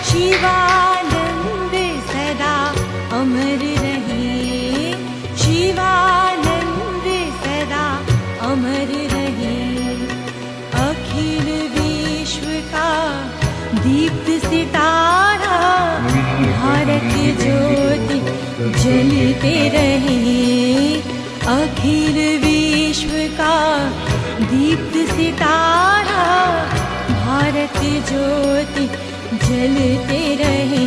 शिवानंद सदा अमर रहे, शिवानंद सदा अमर रहे। अखिल विश्व का दीप्त सितारा भारत ज्योति जलते रहे। अखिल विश्व का दीप्त सितारा भारत ज्योति जलते रहे।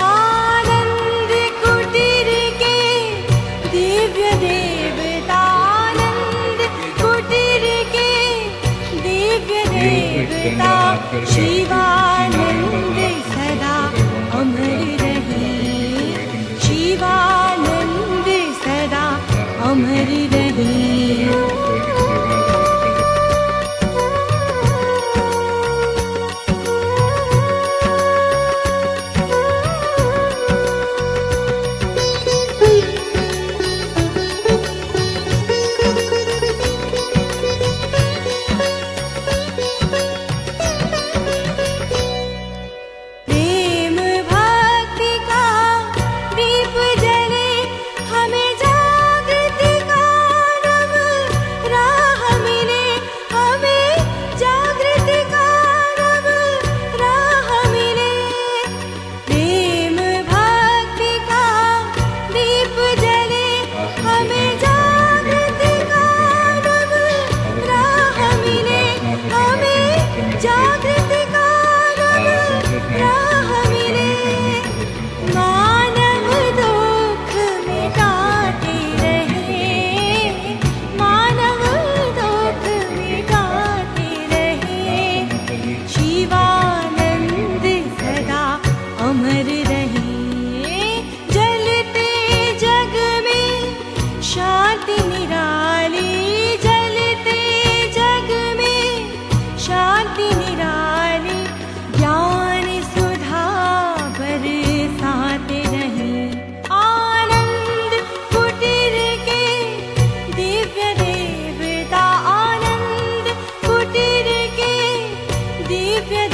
आनंद कुटीर के दिव्य देवता, आनंद कुटीर के दिव्य देवता, शिवानंद सदा अमर रहे, शिवानंद सदा अमर रहे। शांति निराली जलते जग में, शांति निराली ज्ञान सुधा बरसाते रहे। आनंद कुटीर के दिव्य देवता, आनंद कुटीर के दिव्य